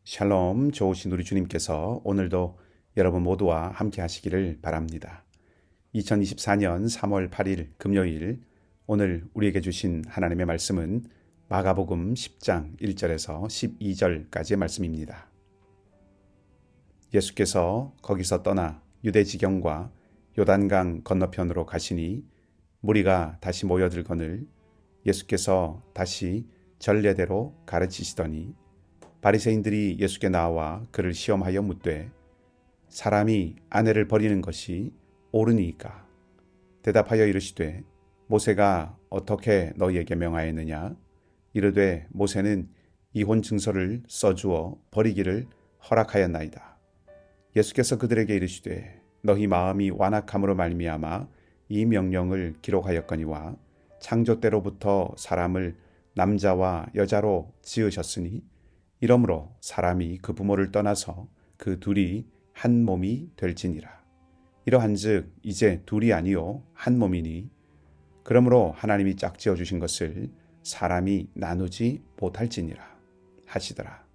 샬롬, 좋으신 우리 주님께서 오늘도 여러분 모두와 함께 하시기를 바랍니다. 2024년 3월 8일 금요일, 오늘 우리에게 주신 하나님의 말씀은 마가복음 10장 1절에서 12절까지의 말씀입니다. 예수께서 거기서 떠나 유대 지경과 요단강 건너편으로 가시니 무리가 다시 모여들거늘 예수께서 다시 전례대로 가르치시더니 바리새인들이 예수께 나와 그를 시험하여 묻되 사람이 아내를 버리는 것이 옳으니까? 대답하여 이르시되 모세가 어떻게 너희에게 명하였느냐? 이르되 모세는 이혼 증서를 써주어 버리기를 허락하였나이다. 예수께서 그들에게 이르시되 너희 마음이 완악함으로 말미암아 이 명령을 기록하였거니와 창조 때로부터 사람을 남자와 여자로 지으셨으니 이러므로 사람이 그 부모를 떠나서 그 둘이 한 몸이 될지니라. 이러한즉 이제 둘이 아니요 한 몸이니 그러므로 하나님이 짝지어 주신 것을 사람이 나누지 못할지니라 하시더라.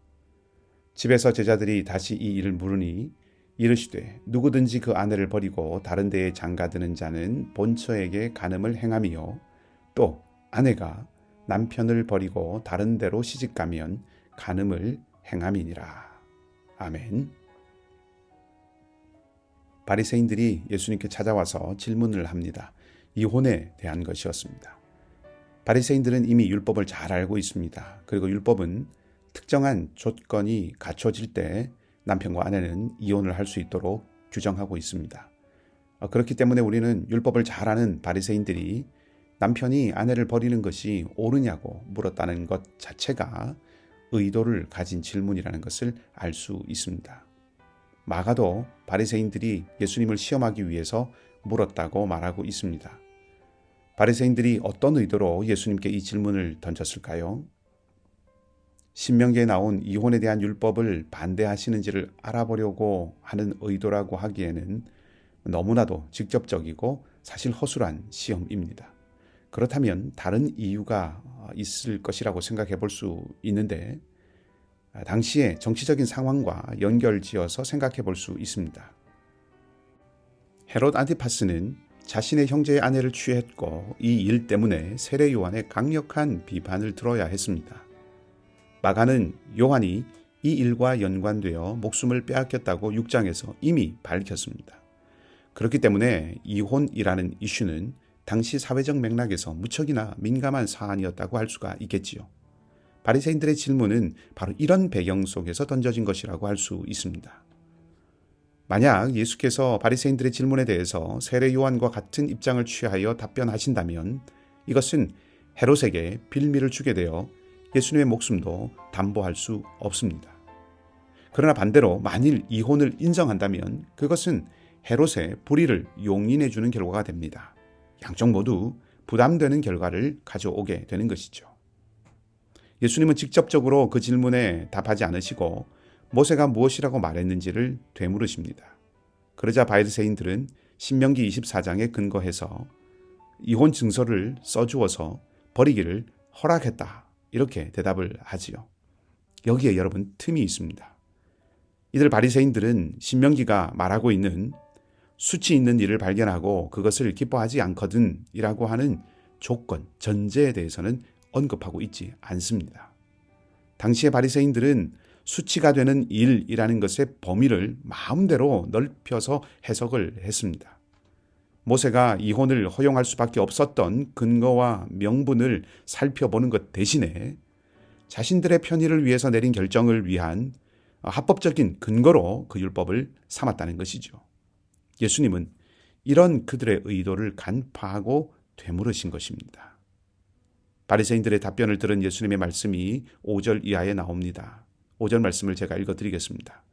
집에서 제자들이 다시 이 일을 물으니 이르시되 누구든지 그 아내를 버리고 다른 데에 장가드는 자는 본처에게 간음을 행함이요 또 아내가 남편을 버리고 다른 데로 시집가면 간음을 행함이니라. 아멘. 바리새인들이 예수님께 찾아와서 질문을 합니다. 이혼에 대한 것이었습니다. 바리새인들은 이미 율법을 잘 알고 있습니다. 그리고 율법은 특정한 조건이 갖춰질 때 남편과 아내는 이혼을 할 수 있도록 규정하고 있습니다. 그렇기 때문에 우리는 율법을 잘 아는 바리새인들이 남편이 아내를 버리는 것이 옳으냐고 물었다는 것 자체가 의도를 가진 질문이라는 것을 알 수 있습니다. 마가도 바리새인들이 예수님을 시험하기 위해서 물었다고 말하고 있습니다. 바리새인들이 어떤 의도로 예수님께 이 질문을 던졌을까요? 신명기에 나온 이혼에 대한 율법을 반대하시는지를 알아보려고 하는 의도라고 하기에는 너무나도 직접적이고 사실 허술한 시험입니다. 그렇다면 다른 이유가 있을 것이라고 생각해 볼 수 있는데 당시의 정치적인 상황과 연결지어서 생각해 볼 수 있습니다. 헤롯 안티파스는 자신의 형제의 아내를 취했고 이 일 때문에 세례 요한의 강력한 비판을 들어야 했습니다. 마가는 요한이 이 일과 연관되어 목숨을 빼앗겼다고 6장에서 이미 밝혔습니다. 그렇기 때문에 이혼이라는 이슈는 당시 사회적 맥락에서 무척이나 민감한 사안이었다고 할 수가 있겠지요. 바리새인들의 질문은 바로 이런 배경 속에서 던져진 것이라고 할 수 있습니다. 만약 예수께서 바리새인들의 질문에 대해서 세례 요한과 같은 입장을 취하여 답변하신다면 이것은 헤롯에게 빌미를 주게 되어 예수님의 목숨도 담보할 수 없습니다. 그러나 반대로 만일 이혼을 인정한다면 그것은 헤롯의 불의를 용인해 주는 결과가 됩니다. 양쪽 모두 부담되는 결과를 가져오게 되는 것이죠. 예수님은 직접적으로 그 질문에 답하지 않으시고 모세가 무엇이라고 말했는지를 되물으십니다. 그러자 바리새인들은 신명기 24장에 근거해서 이혼 증서를 써주어서 버리기를 허락했다 이렇게 대답을 하지요. 여기에 여러분 틈이 있습니다. 이들 바리새인들은 신명기가 말하고 있는 수치 있는 일을 발견하고 그것을 기뻐하지 않거든 이라고 하는 조건, 전제에 대해서는 언급하고 있지 않습니다. 당시의 바리새인들은 수치가 되는 일이라는 것의 범위를 마음대로 넓혀서 해석을 했습니다. 모세가 이혼을 허용할 수밖에 없었던 근거와 명분을 살펴보는 것 대신에 자신들의 편의를 위해서 내린 결정을 위한 합법적인 근거로 그 율법을 삼았다는 것이죠. 예수님은 이런 그들의 의도를 간파하고 되물으신 것입니다. 바리새인들의 답변을 들은 예수님의 말씀이 5절 이하에 나옵니다. 5절 말씀을 제가 읽어드리겠습니다.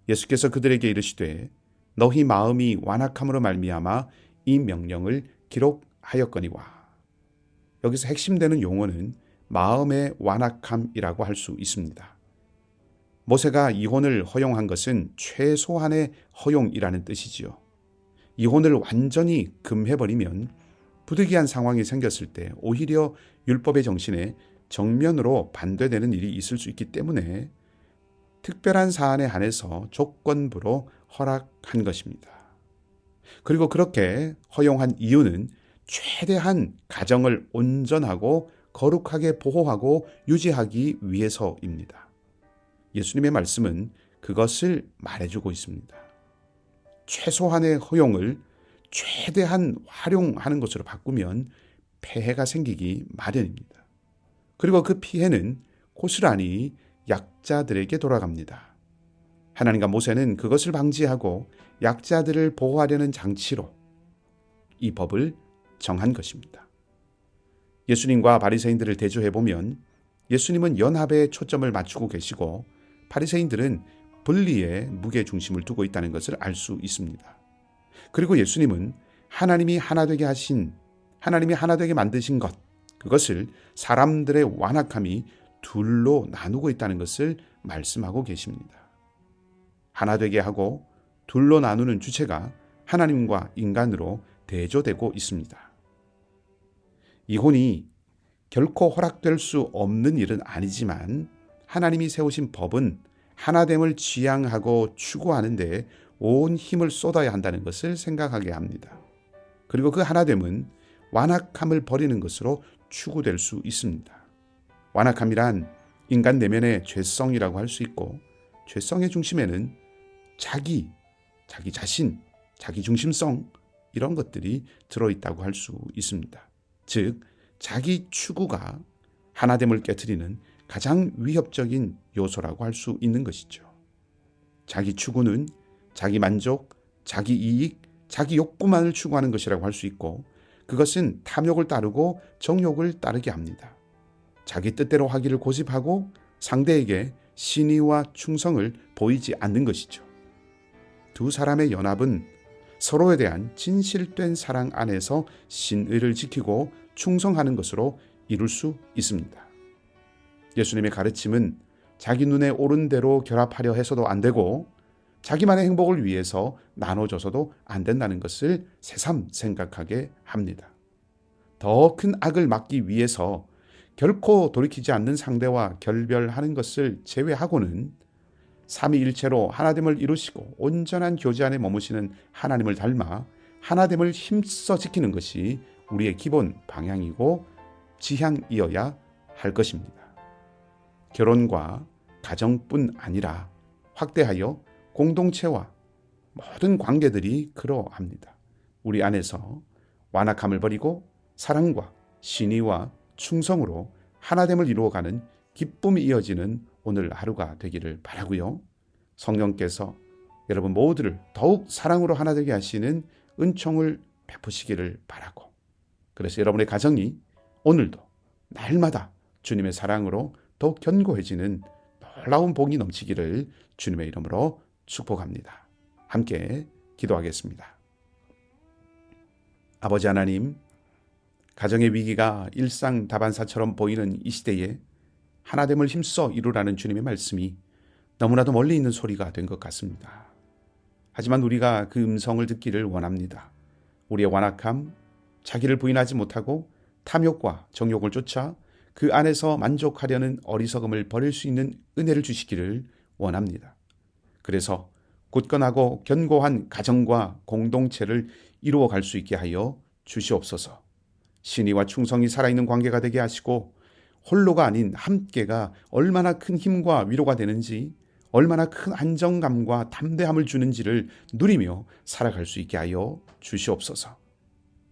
예수께서 그들에게 이르시되 너희 마음이 완악함으로 말미암아 이 명령을 기록하였거니와. 여기서 핵심되는 용어는 마음의 완악함이라고 할 수 있습니다. 모세가 이혼을 허용한 것은 최소한의 허용이라는 뜻이지요. 이혼을 완전히 금해버리면 부득이한 상황이 생겼을 때 오히려 율법의 정신에 정면으로 반대되는 일이 있을 수 있기 때문에 특별한 사안에 한해서 조건부로 허락한 것입니다. 그리고 그렇게 허용한 이유는 최대한 가정을 온전하고 거룩하게 보호하고 유지하기 위해서입니다. 예수님의 말씀은 그것을 말해주고 있습니다. 최소한의 허용을 최대한 활용하는 것으로 바꾸면 폐해가 생기기 마련입니다. 그리고 그 피해는 고스란히 약자들에게 돌아갑니다. 하나님과 모세는 그것을 방지하고 약자들을 보호하려는 장치로 이 법을 정한 것입니다. 예수님과 바리새인들을 대조해 보면 예수님은 연합에 초점을 맞추고 계시고 바리새인들은 분리에 무게 중심을 두고 있다는 것을 알 수 있습니다. 그리고 예수님은 하나님이 하나 되게 만드신 것, 그것을 사람들의 완악함이 둘로 나누고 있다는 것을 말씀하고 계십니다. 하나 되게 하고 둘로 나누는 주체가 하나님과 인간으로 대조되고 있습니다. 이혼이 결코 허락될 수 없는 일은 아니지만 하나님이 세우신 법은 하나됨을 지향하고 추구하는 데 온 힘을 쏟아야 한다는 것을 생각하게 합니다. 그리고 그 하나됨은 완악함을 버리는 것으로 추구될 수 있습니다. 완악함이란 인간 내면의 죄성이라고 할 수 있고, 죄성의 중심에는 자기 자신, 자기 중심성, 이런 것들이 들어있다고 할 수 있습니다. 즉, 자기 추구가 하나됨을 깨트리는 가장 위협적인 요소라고 할 수 있는 것이죠. 자기 추구는 자기 만족, 자기 이익, 자기 욕구만을 추구하는 것이라고 할 수 있고, 그것은 탐욕을 따르고 정욕을 따르게 합니다. 자기 뜻대로 하기를 고집하고 상대에게 신의와 충성을 보이지 않는 것이죠. 두 사람의 연합은 서로에 대한 진실된 사랑 안에서 신의를 지키고 충성하는 것으로 이룰 수 있습니다. 예수님의 가르침은 자기 눈에 옳은 대로 결합하려 해서도 안 되고 자기만의 행복을 위해서 나눠줘서도 안 된다는 것을 새삼 생각하게 합니다. 더 큰 악을 막기 위해서 결코 돌이키지 않는 상대와 결별하는 것을 제외하고는 삼위일체로 하나됨을 이루시고 온전한 교제 안에 머무시는 하나님을 닮아 하나됨을 힘써 지키는 것이 우리의 기본 방향이고 지향이어야 할 것입니다. 결혼과 가정뿐 아니라 확대하여 공동체와 모든 관계들이 그러합니다. 우리 안에서 완악함을 버리고 사랑과 신의와 충성으로 하나됨을 이루어가는 기쁨이 이어지는 오늘 하루가 되기를 바라고요. 성령께서 여러분 모두를 더욱 사랑으로 하나 되게 하시는 은총을 베푸시기를 바라고, 그래서 여러분의 가정이 오늘도 날마다 주님의 사랑으로 더욱 견고해지는 놀라운 복이 넘치기를 주님의 이름으로 축복합니다. 함께 기도하겠습니다. 아버지 하나님, 가정의 위기가 일상다반사처럼 보이는 이 시대에 하나됨을 힘써 이루라는 주님의 말씀이 너무나도 멀리 있는 소리가 된 것 같습니다. 하지만 우리가 그 음성을 듣기를 원합니다. 우리의 완악함, 자기를 부인하지 못하고 탐욕과 정욕을 쫓아 그 안에서 만족하려는 어리석음을 버릴 수 있는 은혜를 주시기를 원합니다. 그래서 굳건하고 견고한 가정과 공동체를 이루어갈 수 있게 하여 주시옵소서. 신의와 충성이 살아있는 관계가 되게 하시고 홀로가 아닌 함께가 얼마나 큰 힘과 위로가 되는지, 얼마나 큰 안정감과 담대함을 주는지를 누리며 살아갈 수 있게 하여 주시옵소서.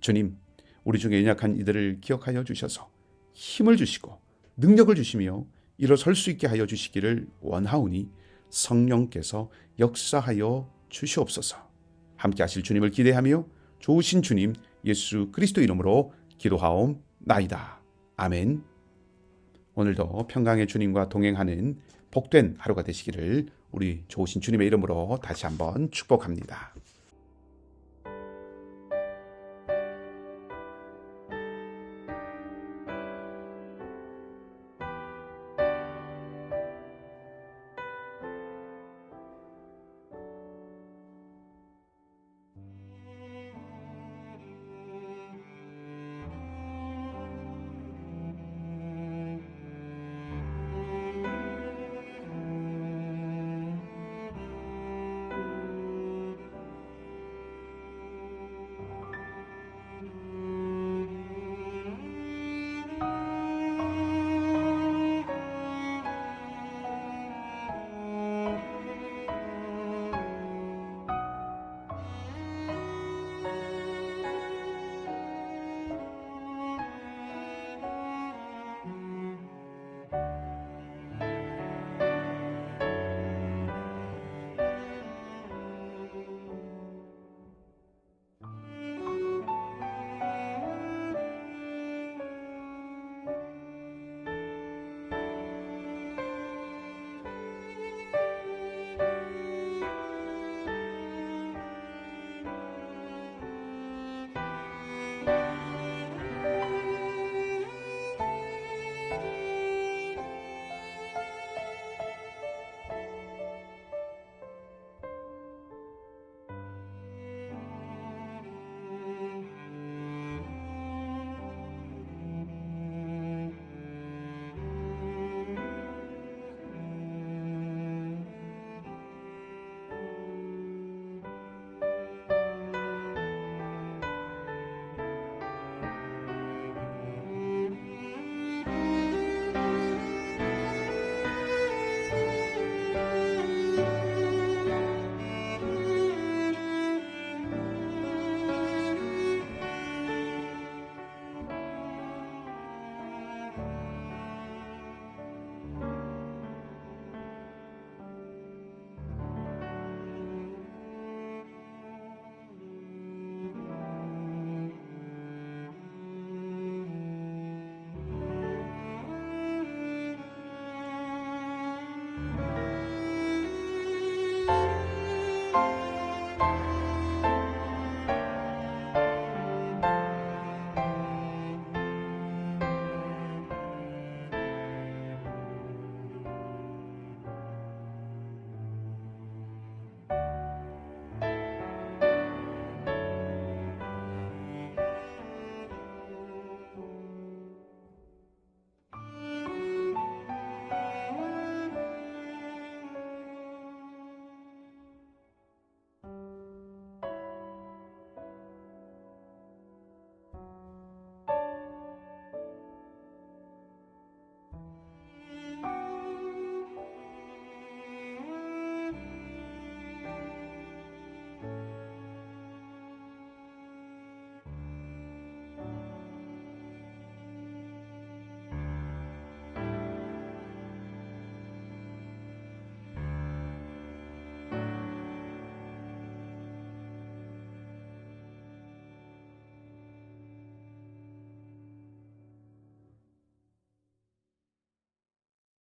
주님, 우리 중에 연약한 이들을 기억하여 주셔서 힘을 주시고 능력을 주시며 일어설 수 있게 하여 주시기를 원하오니 성령께서 역사하여 주시옵소서. 함께 하실 주님을 기대하며 좋으신 주님 예수 그리스도 이름으로 기도하옵나이다. 아멘. 오늘도 평강의 주님과 동행하는 복된 하루가 되시기를 우리 좋으신 주님의 이름으로 다시 한번 축복합니다.